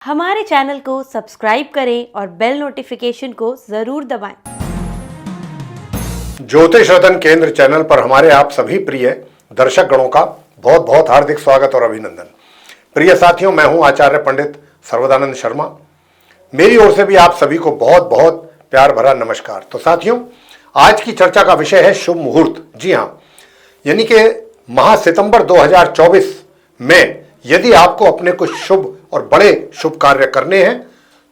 हमारे चैनल को सब्सक्राइब करें और बेल नोटिफिकेशन को जरूर दबाएं। ज्योतिष रतन केंद्र चैनल पर हमारे आप सभी प्रिय दर्शक गणों का बहुत बहुत हार्दिक स्वागत और अभिनंदन। प्रिय साथियों, मैं हूं आचार्य पंडित सर्वदानंद शर्मा। मेरी ओर से भी आप सभी को बहुत बहुत प्यार भरा नमस्कार। तो साथियों, आज की चर्चा का विषय है शुभ मुहूर्त। जी हां, यानी कि माह सितंबर 2024 में यदि आपको अपने कुछ शुभ और बड़े शुभ कार्य करने हैं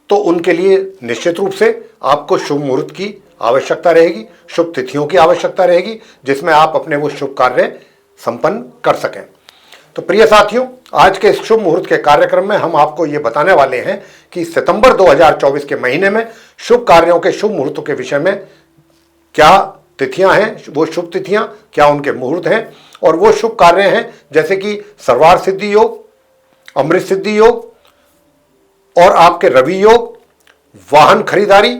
तो उनके लिए निश्चित रूप से आपको शुभ मुहूर्त की आवश्यकता रहेगी, शुभ तिथियों की आवश्यकता रहेगी, जिसमें आप अपने वो शुभ कार्य संपन्न कर सकें। तो प्रिय साथियों, आज के इस शुभ मुहूर्त के कार्यक्रम में हम आपको ये बताने वाले हैं कि सितंबर 2024 के महीने में शुभ कार्यों के शुभ मुहूर्तों के विषय में क्या तिथियां हैं, वो शुभ तिथियां क्या, उनके मुहूर्त हैं, और वो शुभ कार्य हैं जैसे कि सर्वार्थ सिद्धि योग, अमृत सिद्धि योग और आपके रवि योग, वाहन खरीदारी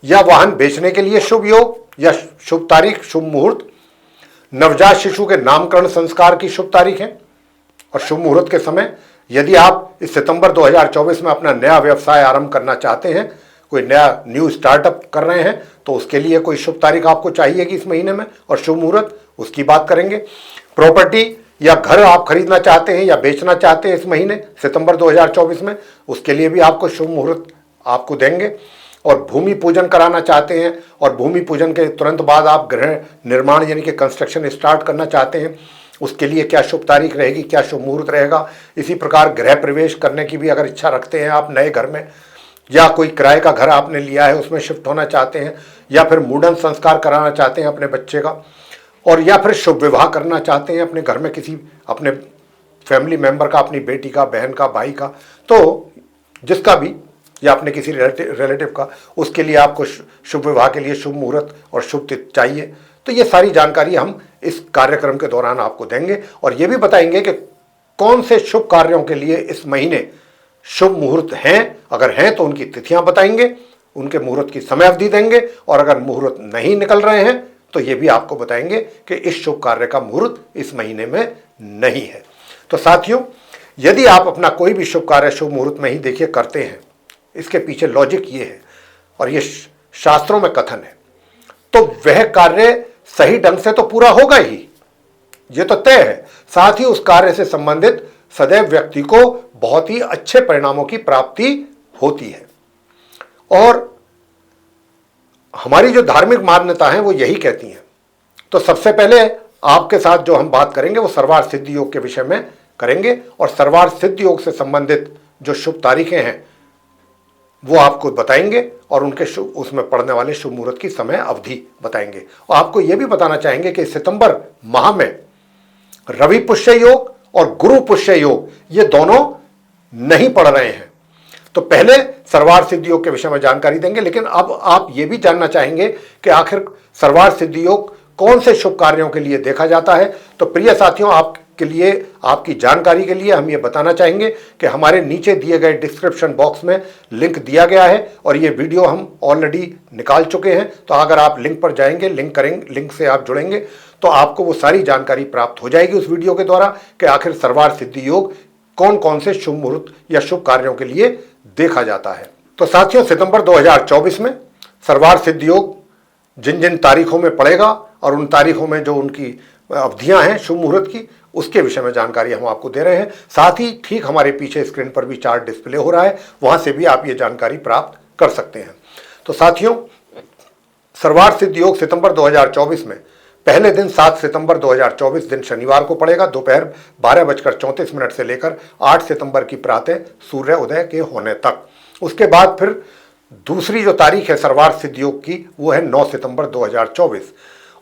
या वाहन बेचने के लिए शुभ योग या शुभ तारीख, शुभ मुहूर्त, नवजात शिशु के नामकरण संस्कार की शुभ तारीख है और शुभ मुहूर्त के समय। यदि आप इस सितंबर 2024 में अपना नया व्यवसाय आरंभ करना चाहते हैं, कोई नया न्यू स्टार्टअप कर रहे हैं, तो उसके लिए कोई शुभ तारीख आपको चाहिएगी इस महीने में और शुभ मुहूर्त, उसकी बात करेंगे। प्रॉपर्टी या घर आप खरीदना चाहते हैं या बेचना चाहते हैं इस महीने सितंबर 2024 में, उसके लिए भी आपको शुभ मुहूर्त आपको देंगे। और भूमि पूजन कराना चाहते हैं और भूमि पूजन के तुरंत बाद आप गृह निर्माण यानी कि कंस्ट्रक्शन स्टार्ट करना चाहते हैं, उसके लिए क्या शुभ तारीख रहेगी, क्या शुभ मुहूर्त रहेगा। इसी प्रकार गृह प्रवेश करने की भी अगर इच्छा रखते हैं आप नए घर में, या कोई किराए का घर आपने लिया है उसमें शिफ्ट होना चाहते हैं, या फिर मुंडन संस्कार कराना चाहते हैं अपने बच्चे का, और या फिर शुभ विवाह करना चाहते हैं अपने घर में किसी अपने फैमिली मेंबर का, अपनी बेटी का, बहन का, भाई का, तो जिसका भी, या अपने किसी रिलेटिव का, उसके लिए आपको शुभ विवाह के लिए शुभ मुहूर्त और शुभ तिथि चाहिए। तो ये सारी जानकारी हम इस कार्यक्रम के दौरान आपको देंगे और ये भी बताएंगे कि कौन से शुभ कार्यों के लिए इस महीने शुभ मुहूर्त हैं, अगर हैं तो उनकी तिथियां बताएंगे, उनके मुहूर्त की समय अवधि देंगे, और अगर मुहूर्त नहीं निकल रहे हैं तो ये भी आपको बताएंगे कि इस शुभ कार्य का मुहूर्त इस महीने में नहीं है। तो साथियों, यदि आप अपना कोई भी शुभ कार्य शुभ मुहूर्त में ही देखिए करते हैं, इसके पीछे लॉजिक ये है और ये शास्त्रों में कथन है, तो वह कार्य सही ढंग से तो पूरा होगा ही, ये तो तय है। साथ ही उस कार्य से संबंधित सदैव व्यक्ति को बहुत ही अच्छे परिणामों की प्राप्ति होती है। और हमारी जो धार्मिक मान्यता है वो यही कहती हैं। तो सबसे पहले आपके साथ जो हम बात करेंगे वो सर्वार्थ सिद्धि योग के विषय में करेंगे, और सर्वार्थ सिद्धि योग से संबंधित जो शुभ तारीखें हैं वो आपको बताएंगे और उनके शुभ, उसमें पड़ने वाले शुभ मुहूर्त की समय अवधि बताएंगे। और आपको यह भी बताना चाहेंगे कि सितंबर माह में रवि पुष्य योग और गुरु पुष्य योग ये दोनों नहीं पड़ रहे हैं। तो पहले सर्वार्थ सिद्धि योग के विषय में जानकारी देंगे, लेकिन अब आप ये भी जानना चाहेंगे कि आखिर सर्वार्थ सिद्धि योग कौन से शुभ कार्यों के लिए देखा जाता है। तो प्रिय साथियों, आपके लिए, आपकी जानकारी के लिए हम ये बताना चाहेंगे कि हमारे नीचे दिए गए डिस्क्रिप्शन बॉक्स में लिंक दिया गया है और ये वीडियो हम ऑलरेडी निकाल चुके हैं। तो अगर आप लिंक पर जाएंगे, लिंक से आप जुड़ेंगे तो आपको वो सारी जानकारी प्राप्त हो जाएगी उस वीडियो के द्वारा कि आखिर सर्वार्थ सिद्धि योग कौन कौन से शुभ मुहूर्त या शुभ कार्यों के लिए देखा जाता है। तो साथियों, सितंबर 2024 में सर्वार्थ सिद्धि योग जिन जिन तारीखों में पड़ेगा और उन तारीखों में जो उनकी अवधियां हैं शुभ मुहूर्त की, उसके विषय में जानकारी हम आपको दे रहे हैं। साथ ही ठीक हमारे पीछे स्क्रीन पर भी चार्ट डिस्प्ले हो रहा है, वहां से भी आप ये जानकारी प्राप्त कर सकते हैं। तो साथियों, सर्वार्थ सिद्धि योग सितंबर 2024 में पहले दिन 7 सितंबर 2024 दिन शनिवार को पड़ेगा, दोपहर 12:34 से लेकर 8 सितंबर की प्रातः सूर्य उदय के होने तक। उसके बाद फिर दूसरी जो तारीख है सर्वार्थ सिद्धि योग की वो है 9 सितंबर 2024।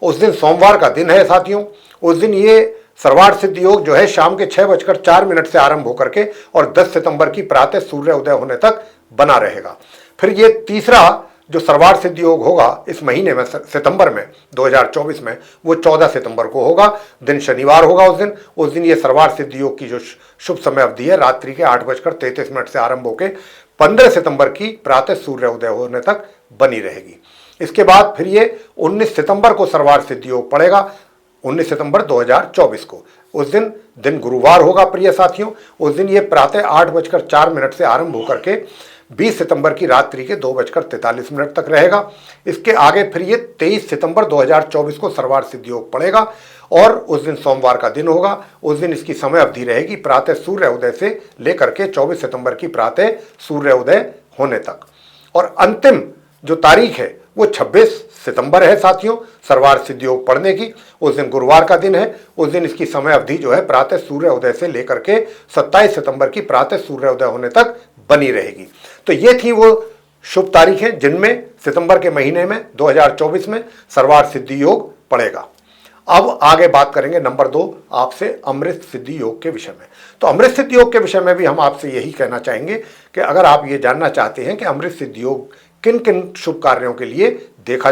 उस दिन सोमवार का दिन है साथियों। उस दिन ये सर्वार्थ सिद्धि योग जो है शाम के 6:04 से आरंभ होकर के और 10 सितंबर की प्रातः सूर्य उदय होने तक बना रहेगा। फिर ये तीसरा जो सर्वार्थ सिद्धि योग होगा इस महीने में सितंबर में 2024 में, वो 14 सितंबर को होगा, दिन शनिवार होगा उस दिन ये सर्वार्थ सिद्धि योग की जो शुभ समय अवधि है रात्रि के 8:33 से आरंभ होकर 15 सितंबर की प्रातः सूर्य उदय होने तक बनी रहेगी। इसके बाद फिर ये 19 सितंबर को सर्वार्थ सिद्धि योग पड़ेगा, 19 सितंबर 2024 को। उस दिन गुरुवार होगा प्रिय साथियों। उस दिन ये प्रातः 8:04 से आरंभ होकर के 20 सितंबर की रात्रि के 2:43 तक रहेगा। इसके आगे फिर ये 23 सितंबर 2024 को सर्वार्थ सिद्ध योग पड़ेगा और उस दिन सोमवार का दिन होगा। उस दिन इसकी समय अवधि रहेगी प्रातः सूर्य उदय से लेकर के 24 सितंबर की प्रातः सूर्य उदय होने तक। और अंतिम जो तारीख है वो 26 सितंबर है साथियों, सर्वार्थ सिद्ध योग पढ़ने की। उस दिन गुरुवार का दिन है। उस दिन इसकी समय अवधि जो है प्रातः सूर्य उदय से लेकर के 27 सितंबर की प्रातः सूर्य उदय होने तक बनी रहेगी। तो ये थी वो शुभ तारीखें जिनमें सितंबर के महीने में 2024 में सर्वार्थ सिद्धि योग पड़ेगा। अब आगे बात करेंगे नंबर 2 आपसे अमृत सिद्धि योग के विषय में। तो अमृत सिद्धि योग के विषय में भी हम आपसे यही कहना चाहेंगे कि अगर आप ये जानना चाहते हैं कि अमृत सिद्धि योग किन किन शुभ कार्यों के लिए देखा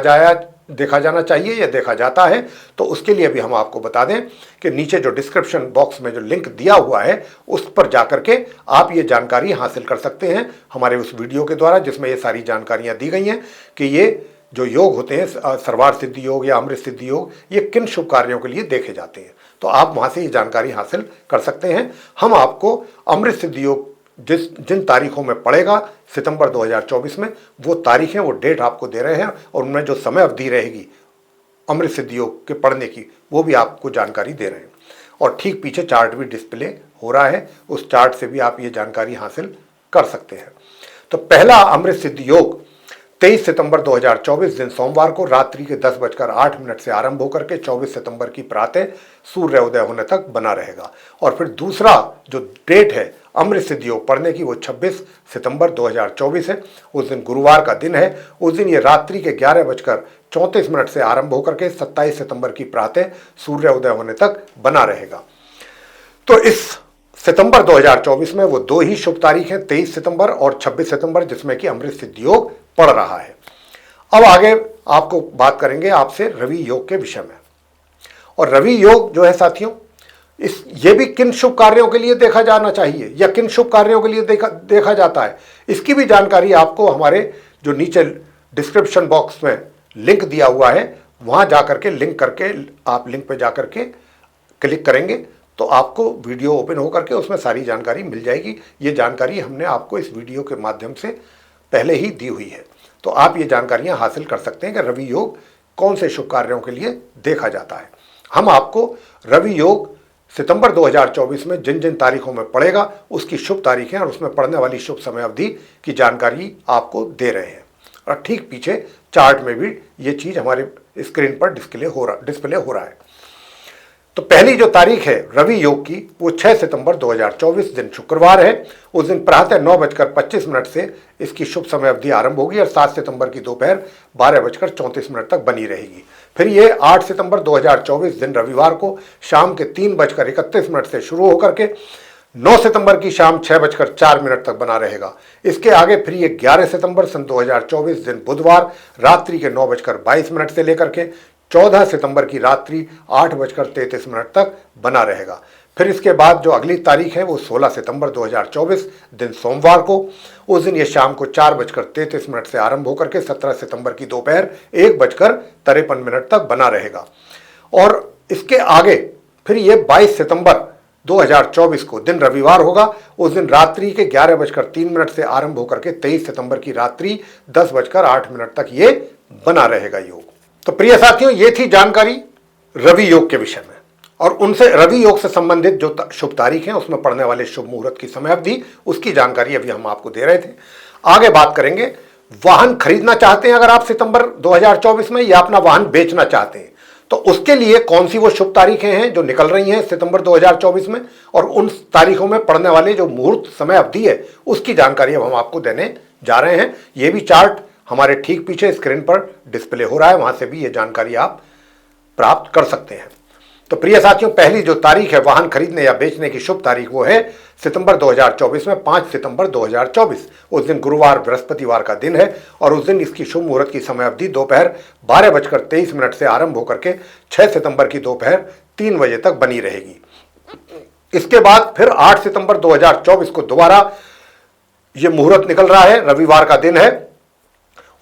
जाना चाहिए या देखा जाता है, तो उसके लिए भी हम आपको बता दें कि नीचे जो डिस्क्रिप्शन बॉक्स में जो लिंक दिया हुआ है उस पर जाकर के आप ये जानकारी हासिल कर सकते हैं हमारे उस वीडियो के द्वारा, जिसमें ये सारी जानकारियां दी गई हैं कि ये जो योग होते हैं सर्वार्थ सिद्धि योग या अमृत सिद्धि योग, ये किन शुभ कार्यों के लिए देखे जाते हैं। तो आप वहां से ये जानकारी हासिल कर सकते हैं। हम आपको अमृत सिद्धि योग जिन तारीखों में पड़ेगा सितंबर 2024 में, वो तारीखें, वो डेट आपको दे रहे हैं और उनमें जो समय अवधि रहेगी अमृत सिद्धि योग के पढ़ने की, वो भी आपको जानकारी दे रहे हैं। और ठीक पीछे चार्ट भी डिस्प्ले हो रहा है, उस चार्ट से भी आप ये जानकारी हासिल कर सकते हैं। तो पहला अमृत सिद्धि योग 23 सितंबर 2024 दिन सोमवार को रात्रि के 10:08 से आरंभ होकर के 24 सितंबर की प्रातः सूर्य उदय होने तक बना रहेगा। और फिर दूसरा जो डेट है अमृत सिद्धि योग पढ़ने की, वो 26 सितंबर 2024 है। उस दिन गुरुवार का दिन है। उस दिन ये रात्रि के 11:34 से आरंभ होकर के 27 सितंबर की प्रातः सूर्य उदय होने तक बना रहेगा। तो इस सितंबर 2024 में वो 2 ही शुभ तारीख हैं, 23 सितंबर और 26 सितंबर, जिसमें कि अमृत सिद्धि योग पड़ रहा है। अब आगे आपको बात करेंगे आपसे रवि योग के विषय में। और रवि योग जो है साथियों, ये भी किन शुभ कार्यों के लिए देखा जाना चाहिए या किन शुभ कार्यों के लिए देखा जाता है, इसकी भी जानकारी आपको हमारे जो नीचे डिस्क्रिप्शन बॉक्स में लिंक दिया हुआ है वहां जाकर के आप लिंक पे जाकर के क्लिक करेंगे तो आपको वीडियो ओपन होकर के उसमें सारी जानकारी मिल जाएगी। ये जानकारी हमने आपको इस वीडियो के माध्यम से पहले ही दी हुई है, तो आप ये जानकारियां हासिल कर सकते हैं कि रवि योग कौन से शुभ कार्यों के लिए देखा जाता है। हम आपको रवि योग सितंबर 2024 में जिन जिन तारीखों में पड़ेगा उसकी शुभ तारीखें और उसमें पड़ने वाली शुभ समय अवधि की जानकारी आपको दे रहे हैं। और ठीक पीछे चार्ट में भी ये चीज़ हमारे स्क्रीन पर डिस्प्ले हो रहा है। तो पहली जो तारीख है रवि योग की वो 6 सितंबर 2024 दिन शुक्रवार है। उस दिन प्रातः 9:25 से इसकी शुभ समय अवधि आरंभ होगी और 7 सितंबर की दोपहर 12:34 तक बनी रहेगी। फिर ये 8 सितंबर 2024 दिन रविवार को शाम के 3:31 से शुरू होकर के 9 सितंबर की शाम 6:04 तक बना रहेगा। इसके आगे फिर ये 11 सितंबर सन 2024 दिन बुधवार रात्रि के 9:22 से लेकर के 14 सितंबर की रात्रि 8:33 तक बना रहेगा। फिर इसके बाद जो अगली तारीख है वो 16 सितंबर 2024 दिन सोमवार को, उस दिन ये शाम को 4:33 से आरंभ होकर के 17 सितंबर की दोपहर 1:53 तक बना रहेगा। और इसके आगे फिर ये 22 सितंबर 2024 को दिन रविवार होगा। उस दिन रात्रि के 11:03 से आरंभ होकर के 23 सितंबर की रात्रि 10:08 तक ये बना रहेगा योग। तो प्रिय साथियों, ये थी जानकारी रवि योग के विषय में और उनसे रवि योग से संबंधित जो शुभ तारीख हैं उसमें पड़ने वाले शुभ मुहूर्त की समय अवधि, उसकी जानकारी अभी हम आपको दे रहे थे। आगे बात करेंगे, वाहन खरीदना चाहते हैं अगर आप सितंबर 2024 में या अपना वाहन बेचना चाहते हैं तो उसके लिए कौन सी वो शुभ तारीखें हैं जो निकल रही हैं सितंबर 2024 में और उन तारीखों में पड़ने वाले जो मुहूर्त समय अवधि है उसकी जानकारी अब हम आपको देने जा रहे हैं। ये भी चार्ट हमारे ठीक पीछे स्क्रीन पर डिस्प्ले हो रहा है, वहां से भी ये जानकारी आप प्राप्त कर सकते हैं। तो प्रिय साथियों, पहली जो तारीख है वाहन खरीदने या बेचने की शुभ तारीख वो है सितंबर 2024 में 5 सितंबर 2024। उस दिन गुरुवार बृहस्पतिवार का दिन है और उस दिन इसकी शुभ मुहूर्त की समय अवधि दोपहर 12:23 से आरंभ होकर के 6 सितंबर की दोपहर 3 बजे तक बनी रहेगी। इसके बाद फिर 8 सितंबर 2024 को दोबारा ये मुहूर्त निकल रहा है, रविवार का दिन है।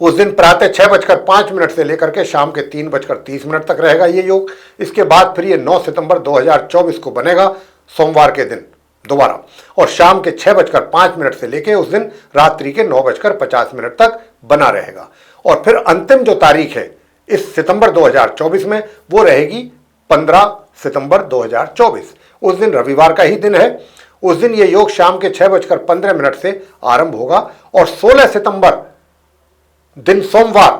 उस दिन प्रातः 6:05 से लेकर के शाम के 3:30 तक रहेगा ये योग। इसके बाद फिर ये 9 सितंबर 2024 को बनेगा सोमवार के दिन दोबारा, और शाम के 6:05 से लेकर उस दिन रात्रि के 9:50 तक बना रहेगा। और फिर अंतिम जो तारीख है इस सितंबर 2024 में वो रहेगी 15 सितंबर 2024। उस दिन रविवार का ही दिन है। उस दिन ये योग शाम के 6:15 से आरंभ होगा और 16 सितंबर दिन सोमवार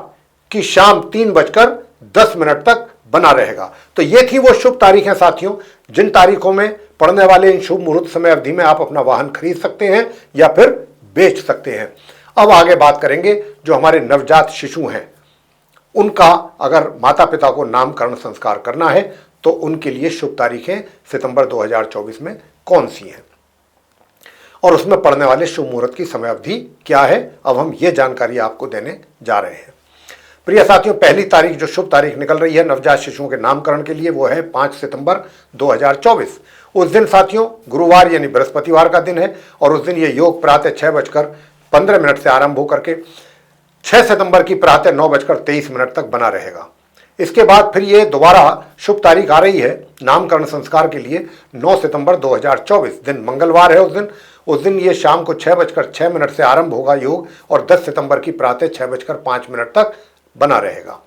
की शाम 3:10 तक बना रहेगा। तो ये थी वो शुभ तारीखें साथियों, जिन तारीखों में पड़ने वाले इन शुभ मुहूर्त समय अवधि में आप अपना वाहन खरीद सकते हैं या फिर बेच सकते हैं। अब आगे बात करेंगे जो हमारे नवजात शिशु हैं, उनका अगर माता पिता को नामकरण संस्कार करना है तो उनके लिए शुभ तारीखें सितंबर 2024 में कौन सी हैं और उसमें पड़ने वाले शुभ मुहूर्त की समय अवधि क्या है, अब हम ये जानकारी आपको देने जा रहे हैं। प्रिय साथियों, पहली तारीख जो शुभ तारीख निकल रही है नवजात शिशुओं के नामकरण के लिए वो है 5 सितंबर 2024। उस दिन साथियों गुरुवार यानी बृहस्पतिवार का दिन है और उस दिन ये योग प्रातः 6:15 से आरंभ होकर के 6 सितंबर की प्रातः 9:23 तक बना रहेगा। इसके बाद फिर ये दोबारा शुभ तारीख आ रही है नामकरण संस्कार के लिए 9 सितंबर 2024 दिन मंगलवार है। उस दिन ये शाम को 6:06 से आरंभ होगा योग और 10 सितंबर की प्रातः 6:05 तक बना रहेगा।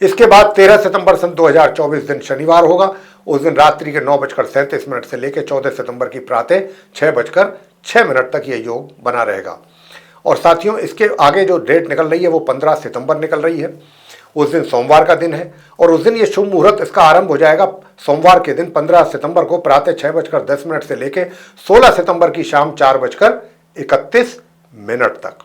इसके बाद 13 सितंबर सन 2024 दिन शनिवार होगा। उस दिन रात्रि के 9:37 से लेकर 14 सितंबर की प्रातः 6:06 तक ये योग बना रहेगा। और साथियों इसके आगे जो डेट निकल रही है वो 15 सितंबर निकल रही है। उस दिन सोमवार का दिन है और उस दिन ये शुभ मुहूर्त इसका आरंभ हो जाएगा सोमवार के दिन 15 सितंबर को प्रातः 6:10 से लेकर 16 सितंबर की शाम 4:31 तक।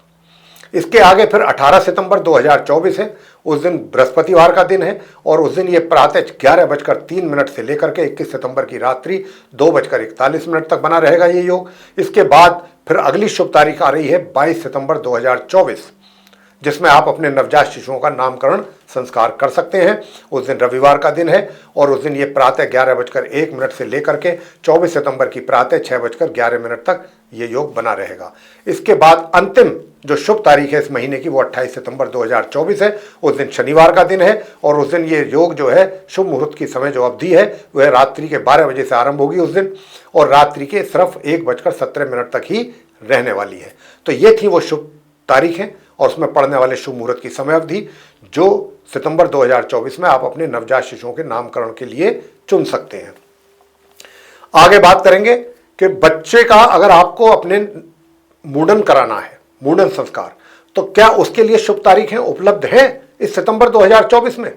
इसके आगे फिर 18 सितंबर 2024 है। उस दिन बृहस्पतिवार का दिन है और उस दिन ये प्रातः 11:03 से लेकर के 21 सितंबर की रात्रि 2:41 तक बना रहेगा ये योग। इसके बाद फिर अगली शुभ तारीख आ रही है 22 सितंबर 2024 जिसमें आप अपने नवजात शिशुओं का नामकरण संस्कार कर सकते हैं। उस दिन रविवार का दिन है और उस दिन ये प्रातः 11:01 से लेकर के 24 सितंबर की प्रातः 6:11 तक ये योग बना रहेगा। इसके बाद अंतिम जो शुभ तारीख है इस महीने की वो 28 सितंबर 2024 है। उस दिन शनिवार का दिन है और उस दिन ये योग जो है शुभ मुहूर्त की समय जो अवधि है वह रात्रि के 12 बजे से आरंभ होगी उस दिन और रात्रि के सिर्फ 1:17 तक ही रहने वाली है। तो ये थी वो शुभ तारीखें और उसमें पड़ने वाले शुभ मुहूर्त की समय अवधि जो सितंबर 2024 में आप अपने नवजात शिशुओं के नामकरण के लिए चुन सकते हैं। आगे बात करेंगे कि बच्चे का अगर आपको अपने मुंडन कराना है, मुंडन संस्कार, तो क्या उसके लिए शुभ तारीखें उपलब्ध हैं इस सितंबर 2024 में?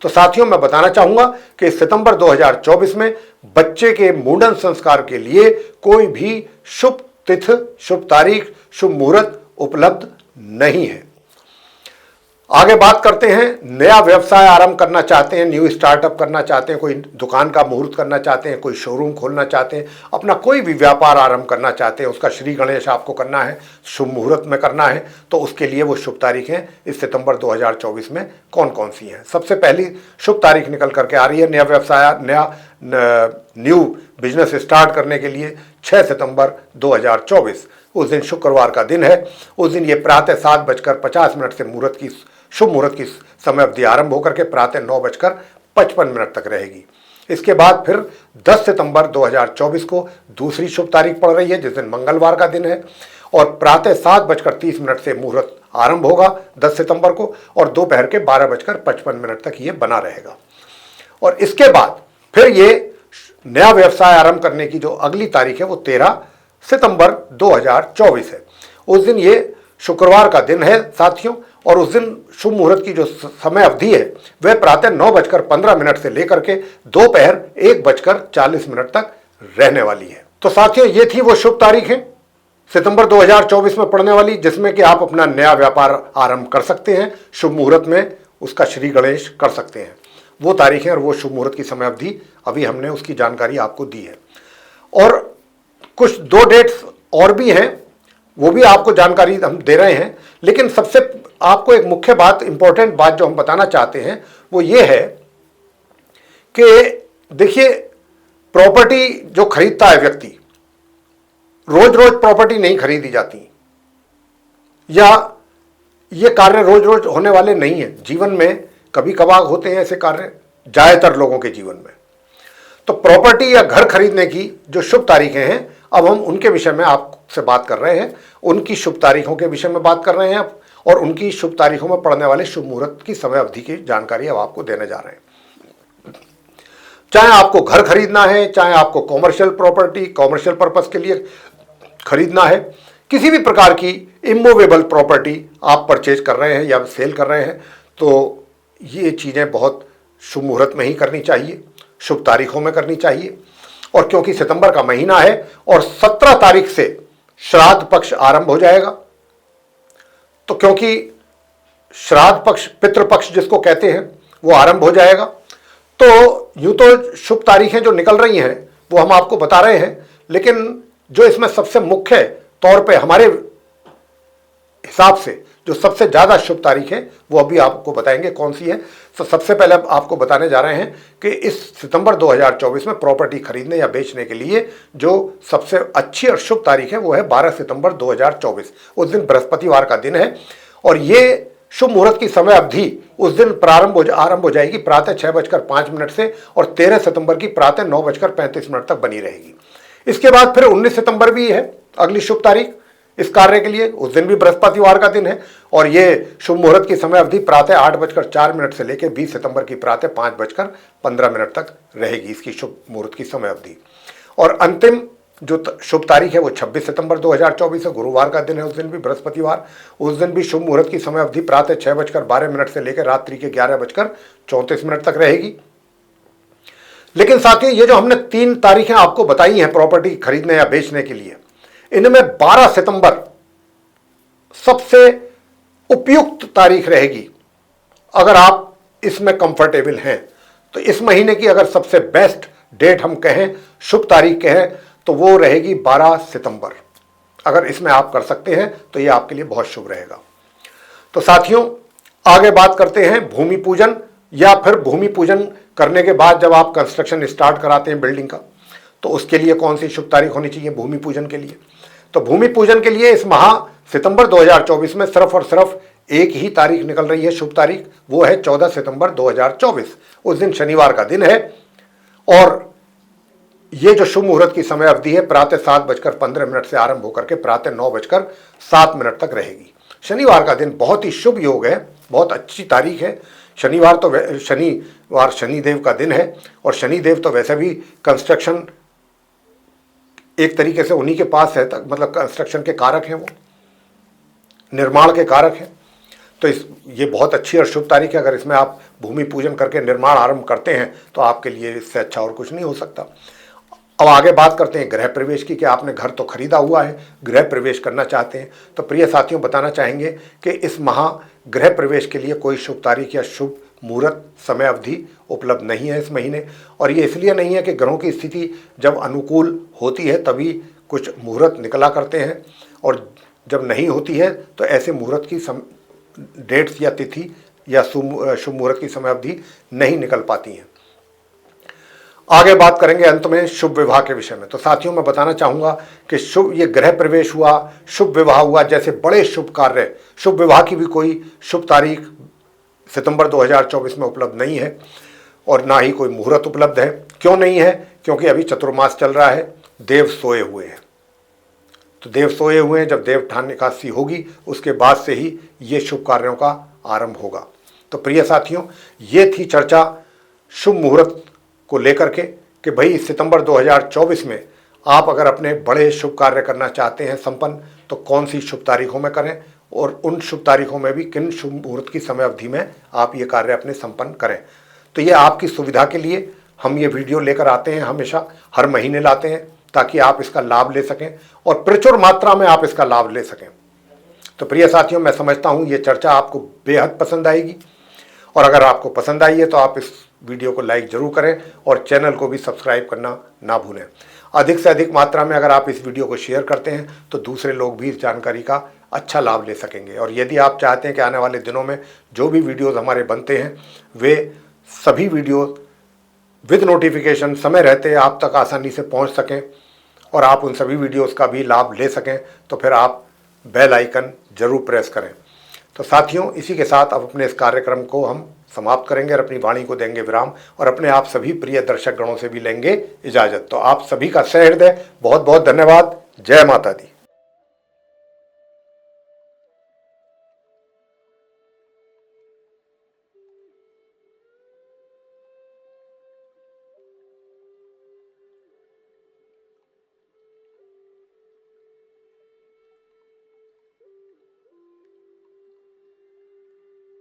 तो साथियों मैं बताना चाहूंगा कि सितंबर 2024 में बच्चे के मुंडन संस्कार के लिए कोई भी शुभ तिथि, शुभ तारीख, शुभ मुहूर्त उपलब्ध नहीं है। आगे बात करते हैं, नया व्यवसाय आरंभ करना चाहते हैं, न्यू स्टार्टअप करना चाहते हैं, कोई दुकान का मुहूर्त करना चाहते हैं, कोई शोरूम खोलना चाहते हैं, अपना कोई भी व्यापार आरंभ करना चाहते हैं, उसका श्री गणेश आपको करना है, शुभ मुहूर्त में करना है, तो उसके लिए वो शुभ तारीखें इस सितंबर 2024 में कौन कौन सी हैं। सबसे पहली शुभ तारीख निकल करके आ रही है नया व्यवसाय, न्यू बिजनेस स्टार्ट करने के लिए 6 सितंबर 2024 उस दिन शुक्रवार का दिन है। उस दिन ये प्रातः 7:50 से मुहूर्त की शुभ मुहूर्त की समय अवधि आरंभ होकर के प्रातः 9:55 तक रहेगी। इसके बाद फिर 10 सितंबर 2024 को दूसरी शुभ तारीख पड़ रही है जिस दिन मंगलवार का दिन है और प्रातः 7:30 से मुहूर्त आरंभ होगा 10 सितंबर को और दोपहर के 12:55 तक ये बना रहेगा। और इसके बाद फिर ये नया व्यवसाय आरंभ करने की जो अगली तारीख है वो 13 सितंबर 2024 है। उस दिन ये शुक्रवार का दिन है साथियों और उस दिन शुभ मुहूर्त की जो समय अवधि है वह प्रातः 9:15 से लेकर के दोपहर 1:40 तक रहने वाली है। तो साथियों ये थी वो शुभ तारीखें सितंबर 2024 में पड़ने वाली जिसमें कि आप अपना नया व्यापार आरंभ कर सकते हैं, शुभ मुहूर्त में उसका श्री गणेश कर सकते हैं। वो तारीखें और वो शुभ मुहूर्त की समय अवधि अभी हमने उसकी जानकारी आपको दी है। और कुछ 2 डेट्स और भी हैं वो भी आपको जानकारी हम दे रहे हैं, लेकिन सबसे आपको एक मुख्य बात, इंपॉर्टेंट बात जो हम बताना चाहते हैं वो ये है कि देखिए प्रॉपर्टी जो खरीदता है व्यक्ति, रोज रोज प्रॉपर्टी नहीं खरीदी जाती या ये कार्य रोज रोज होने वाले नहीं हैं। जीवन में कभी कभार होते हैं ऐसे कार्य, ज़्यादातर लोगों के जीवन में। तो प्रॉपर्टी या घर खरीदने की जो शुभ तारीखें हैं, अब हम उनके विषय में आपसे बात कर रहे हैं, उनकी शुभ तारीखों के विषय में बात कर रहे हैं और उनकी शुभ तारीखों में पड़ने वाले शुभ मुहूर्त की समय अवधि की जानकारी अब आपको देने जा रहे हैं। चाहे आपको घर खरीदना है, चाहे आपको कॉमर्शियल प्रॉपर्टी, कॉमर्शियल पर्पस के लिए खरीदना है, किसी भी प्रकार की इमूवेबल प्रॉपर्टी आप परचेज कर रहे हैं या सेल कर रहे हैं, तो ये चीज़ें बहुत शुभ मुहूर्त में ही करनी चाहिए, शुभ तारीखों में करनी चाहिए। और क्योंकि सितंबर का महीना है और 17 तारीख से श्राद्ध पक्ष आरंभ हो जाएगा, तो क्योंकि श्राद्ध पक्ष, पितृपक्ष जिसको कहते हैं, वो आरंभ हो जाएगा, तो यूं तो शुभ तारीखें जो निकल रही हैं वो हम आपको बता रहे हैं, लेकिन जो इसमें सबसे मुख्य तौर पे हमारे हिसाब से जो सबसे ज़्यादा शुभ तारीख है वो अभी आपको बताएंगे कौन सी है। तो सबसे पहले आपको बताने जा रहे हैं कि इस सितंबर 2024 में प्रॉपर्टी खरीदने या बेचने के लिए जो सबसे अच्छी और शुभ तारीख है वो है 12 सितंबर 2024। उस दिन बृहस्पतिवार का दिन है और ये शुभ मुहूर्त की समय अवधि उस दिन आरंभ हो जाएगी प्रातः 6:05 से और 13 सितंबर की प्रातः 9:35 तक बनी रहेगी। इसके बाद फिर 19 सितंबर भी है अगली शुभ तारीख इस कार्य के लिए। उस दिन भी बृहस्पतिवार का दिन है और ये शुभ मुहूर्त की समय अवधि प्रातः 8:04 से लेकर 20 सितंबर की प्रातः 5:15 तक रहेगी इसकी शुभ मुहूर्त की समय अवधि। और अंतिम जो शुभ तारीख है वो 26 सितंबर 2024 है, गुरुवार का दिन है, उस दिन भी बृहस्पतिवार। उस दिन भी शुभ मुहूर्त की समय अवधि प्रातः 6:12 से लेकर रात्रि के 11:34 तक रहेगी। लेकिन साथियों, ये जो हमने 3 तारीखें आपको बताई हैं प्रॉपर्टी खरीदने या बेचने के लिए, इनमें 12 सितंबर सबसे उपयुक्त तारीख रहेगी। अगर आप इसमें कंफर्टेबल हैं तो इस महीने की अगर सबसे बेस्ट डेट हम कहें, शुभ तारीख कहें, तो वो रहेगी 12 सितंबर। अगर इसमें आप कर सकते हैं तो ये आपके लिए बहुत शुभ रहेगा। तो साथियों, आगे बात करते हैं भूमि पूजन या फिर भूमि पूजन करने के बाद जब आप कंस्ट्रक्शन स्टार्ट कराते हैं बिल्डिंग का, तो उसके लिए कौन सी शुभ तारीख होनी चाहिए भूमि पूजन के लिए। तो भूमि पूजन के लिए इस माह सितंबर 2024 में सिर्फ और सिर्फ एक ही तारीख निकल रही है शुभ तारीख, वो है 14 सितंबर 2024। उस दिन शनिवार का दिन है और ये जो शुभ मुहूर्त की समय अवधि है प्रातः 7:15 से आरंभ होकर के प्रातः 9:07 तक रहेगी। शनिवार का दिन बहुत ही शुभ योग है, बहुत अच्छी तारीख है। शनिवार शनिदेव का दिन है और शनिदेव तो वैसे भी कंस्ट्रक्शन एक तरीके से उन्हीं के पास है, मतलब कंस्ट्रक्शन के कारक हैं, वो निर्माण के कारक हैं। तो ये बहुत अच्छी और शुभ तारीख है। अगर इसमें आप भूमि पूजन करके निर्माण आरंभ करते हैं तो आपके लिए इससे अच्छा और कुछ नहीं हो सकता। अब आगे बात करते हैं गृह प्रवेश की कि आपने घर तो खरीदा हुआ है, गृह प्रवेश करना चाहते हैं, तो प्रिय साथियों बताना चाहेंगे कि इस माह गृह प्रवेश के लिए कोई शुभ तारीख या शुभ मुहूर्त समय अवधि उपलब्ध नहीं है इस महीने। और ये इसलिए नहीं है कि ग्रहों की स्थिति जब अनुकूल होती है तभी कुछ मुहूर्त निकला करते हैं और जब नहीं होती है तो ऐसे मुहूर्त की डेट्स या तिथि या शुभ मुहूर्त की समय अवधि नहीं निकल पाती हैं। आगे बात करेंगे अंत में शुभ विवाह के विषय में। तो साथियों, मैं बताना चाहूँगा कि शुभ ये गृह प्रवेश हुआ, शुभ विवाह हुआ, जैसे बड़े शुभ कार्य, शुभ विवाह की भी कोई शुभ तारीख सितंबर 2024 में उपलब्ध नहीं है और ना ही कोई मुहूर्त उपलब्ध है। क्यों नहीं है? क्योंकि अभी चतुर्मास चल रहा है, देव सोए हुए हैं। तो देव सोए हुए हैं, जब देवउत्थान एकादशी होगी उसके बाद से ही ये शुभ कार्यों का आरंभ होगा। तो प्रिय साथियों, ये थी चर्चा शुभ मुहूर्त को लेकर के कि भाई सितंबर 2024 में आप अगर अपने बड़े शुभ कार्य करना चाहते हैं संपन्न, तो कौन सी शुभ तारीखों में करें और उन शुभ तारीखों में भी किन शुभ मुहूर्त की समय अवधि में आप ये कार्य अपने संपन्न करें। तो ये आपकी सुविधा के लिए हम ये वीडियो लेकर आते हैं, हमेशा हर महीने लाते हैं ताकि आप इसका लाभ ले सकें और प्रचुर मात्रा में आप इसका लाभ ले सकें। तो प्रिय साथियों, मैं समझता हूँ ये चर्चा आपको बेहद पसंद आएगी और अगर आपको पसंद आई है तो आप इस वीडियो को लाइक जरूर करें और चैनल को भी सब्सक्राइब करना ना भूलें। अधिक से अधिक मात्रा में अगर आप इस वीडियो को शेयर करते हैं तो दूसरे लोग भी इस जानकारी का अच्छा लाभ ले सकेंगे। और यदि आप चाहते हैं कि आने वाले दिनों में जो भी वीडियोस हमारे बनते हैं वे सभी वीडियो विद नोटिफिकेशन समय रहते आप तक आसानी से पहुंच सकें और आप उन सभी वीडियोस का भी लाभ ले सकें, तो फिर आप बेल आइकन जरूर प्रेस करें। तो साथियों, इसी के साथ अब अपने इस कार्यक्रम को हम समाप्त करेंगे और अपनी वाणी को देंगे विराम और अपने आप सभी प्रिय दर्शक गणों से भी लेंगे इजाजत। तो आप सभी का सहृदय बहुत बहुत धन्यवाद। जय माता दी।